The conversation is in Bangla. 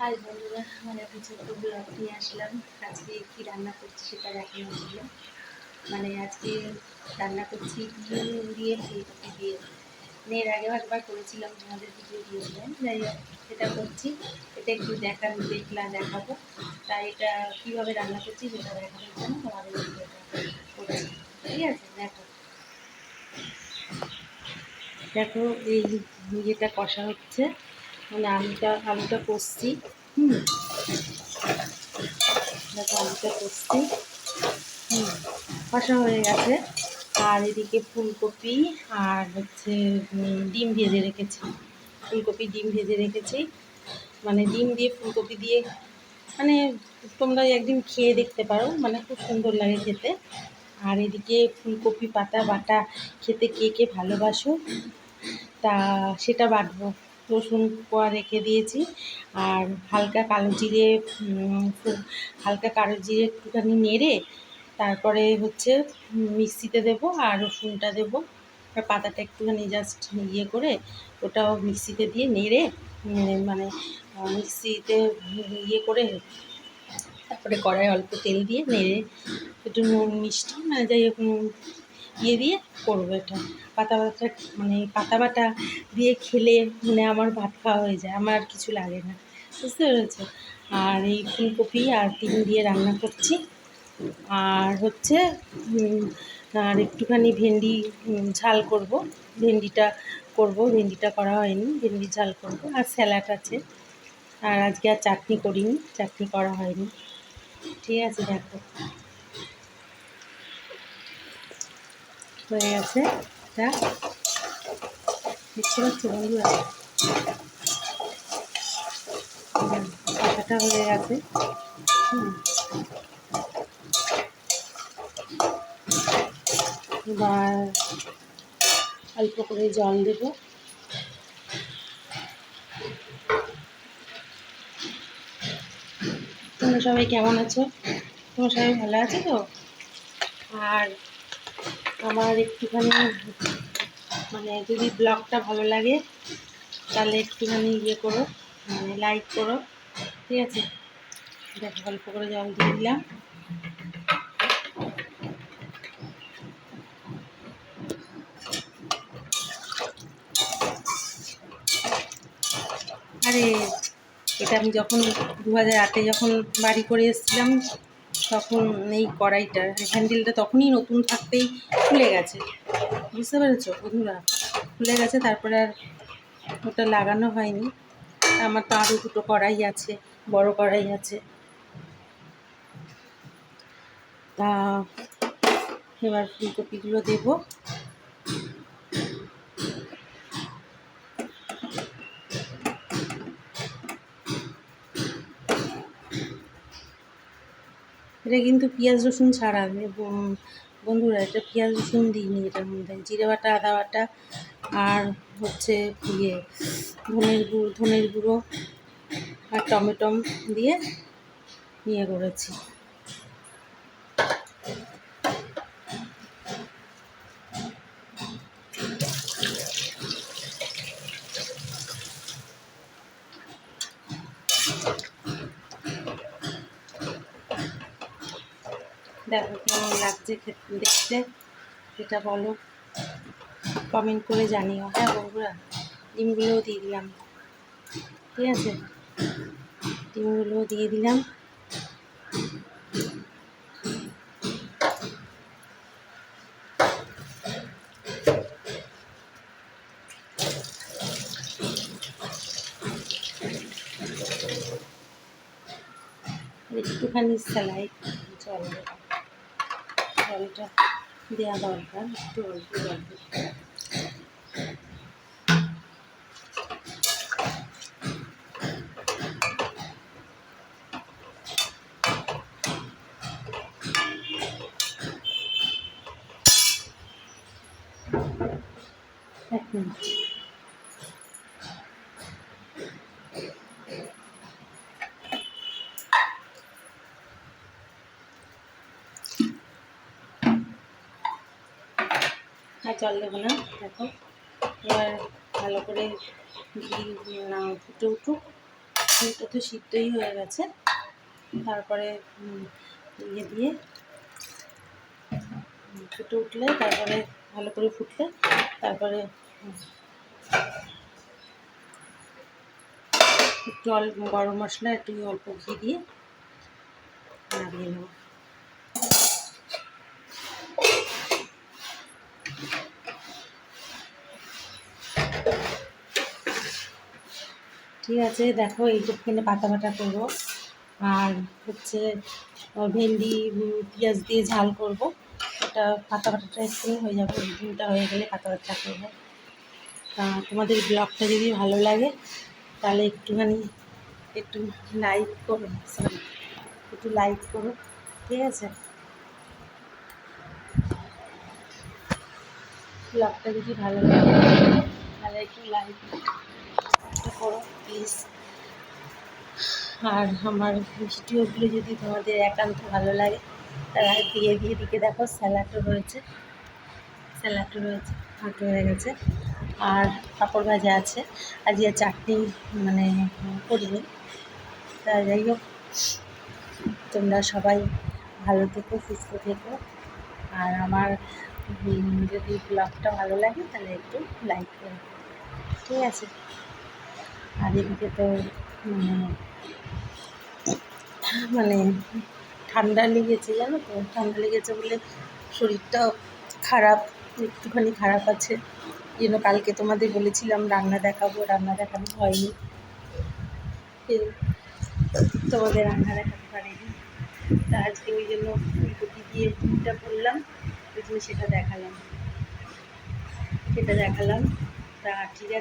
হাই বন্ধুরা, একটা ছোট্ট ব্লগ নিয়ে আসলাম। আজকে কী রান্না করছি সেটা দেখানোর জন্য। আজকে রান্না করছি ডিম দিয়ে ফুলকপি দিয়ে। এর আগেও একবার করেছিলাম, তোমাদের ভিডিও দিয়েছিলাম। যাই হোক, এটা করছি। এটা একটু দেখাবো। তাই এটা কীভাবে রান্না করছি সেটা দেখানোর জন্য তোমাদের ভিডিওটা করছি। ঠিক আছে, দেখো দেখো এই ইয়েটা কষা হচ্ছে, আলুটা কষছি। দেখো আলুটা কষছি, কষা হয়ে গেছে। আর এদিকে ফুলকপি আর হচ্ছে ডিম ভেজে রেখেছি। ডিম ভেজে রেখেছি, ডিম দিয়ে ফুলকপি দিয়ে তোমরা একদিন খেয়ে দেখতে পারো, খুব সুন্দর লাগে খেতে। আর এদিকে ফুলকপি পাতা বাটা খেতে কে কে ভালোবাসো, তা সেটা বাটবো। রসুন কোয়া রেখে দিয়েছি, আর হালকা কালো জিরে একটুখানি নেড়ে তারপরে হচ্ছে মিক্সিতে দেবো, আর রসুনটা দেবো, আর পাতাটা একটুখানি জাস্ট ইয়ে করে ওটাও মিক্সিতে দিয়ে নেড়ে মিক্সিতে ইয়ে করে তারপরে কড়াইয়ে অল্প তেল দিয়ে নেড়ে একটু নুন মিষ্টি যাই হোক ইয়ে দিয়ে করবো এটা। পাতা বাটা দিয়ে খেলে আমার ভাত খাওয়া হয়ে যায়, আমার আর কিছু লাগে না, বুঝতে পেরেছো। আর এই ফুলকপি আর ডিম দিয়ে রান্না করছি। আর হচ্ছে আর একটুখানি ভেন্ডি ঝাল করব। ভেন্ডিটা করা হয়নি, ভেন্ডি ঝাল করব। আর স্যালাড আছে। আর আজকে আর চাটনি করিনি, চাটনি করা হয়নি। ঠিক আছে, দেখো হয়ে গেছে। এটা দেখতে পাচ্ছ বন্ধুরা, কষাটা হয়ে গেছে। এবার অল্প করে জল দেবো। তোমরা সবাই কেমন আছো? তোমরা সবাই ভালো আছো তো? আর আমার একটুখানি যদি ব্লগটা ভালো লাগে তাহলে একটুখানি ইয়ে করো, লাইক করো। ঠিক আছে, দেখো অল্প করে জল দিয়ে দিলাম। আরে এটা আমি যখন 2008-এ যখন বাড়ি করে এসেছিলাম, তখন এই কড়াইটার হ্যান্ডেলটা তখনই নতুন থাকতেই খুলে গেছে, বুঝতে পেরেছো বন্ধুরা, খুলে গেছে। তারপরে আর ওটা লাগানো হয়নি। আমার তো আরও দুটো কড়াই আছে, বড় কড়াই আছে। তা এবার ফুলকপিগুলো দেবো। এটা কিন্তু পেঁয়াজ রসুন ছাড়া বন্ধুরা, এটা পেঁয়াজ রসুন দিইনি এটার মধ্যে। জিরে বাটা, আদা বাটা আর হচ্ছে ধনের গুঁড়ো আর টমেটম দিয়ে করেছি। দেখো কেমন লাগছে দেখতে, এটা বলো, কমেন্ট করে জানিও। হ্যাঁ বন্ধুরা, ডিমগুলোও দিয়ে দিলাম। ঠিক আছে, ডিমগুলোও দিয়ে দিলাম। একটুখানি স্যালাইড জলটা দেওয়া দরকার, একটু অল্প জল। এক মিনিট। আর জল দেবো না, দেখো এবার ভালো করে ফুটে উঠুক, এটা তো সিদ্ধই হয়ে গেছে। তারপরে ইয়ে দিয়ে ফুটে উঠলে, তারপরে ভালো করে ফুটলে, তারপরে একটু অল্প গরম মশলা, একটু অল্প ঘি দিয়ে নামিয়ে নেব। ঠিক আছে, দেখো এইটুকুখানে পাতা বাটা করবো, আর হচ্ছে ভেন্ডি পেঁয়াজ দিয়ে ঝাল করব। এটা পাতা বাটাটা একটুখানি হয়ে যাবে, ডিমটা হয়ে গেলে পাতা বাটা করবো। তা তোমাদের ব্লগটা যদি ভালো লাগে তাহলে একটু লাইক করো, একটু লাইক করো, ঠিক আছে? ব্লগটা যদি ভালো লাগে তাহলে একটু লাইক করো প্লিজ। আর আমার ভিডিওগুলো যদি তোমাদের একান্ত ভালো লাগে তাহলে দিকে দেখো স্যালাডও রয়েছে, ভাত হয়ে গেছে, আর পাঁপড় ভাজা আছে। আজকে চাটনি মানে করিনি। তা যাই হোক, তোমরা সবাই ভালো থেকো, সুস্থ থেকো। আর আমার যদি ব্লগটা ভালো লাগে তাহলে একটু লাইক করো, ঠিক আছে? আর এদিকে তো মানে ঠান্ডা লেগেছে, জানো তো, ঠান্ডা লেগেছে বলে শরীরটা খারাপ, একটুখানি খারাপ আছে। যেন কালকে তোমাদের বলেছিলাম রান্না দেখাবো, রান্না দেখানো হয়নি, তোমাদের রান্না দেখাতে পারিনি। তা আজকে ওই জন্য ফুলকপি দিয়ে ডিমটা করলাম, ওই জন্য সেটা দেখালাম। তা ঠিক আছে।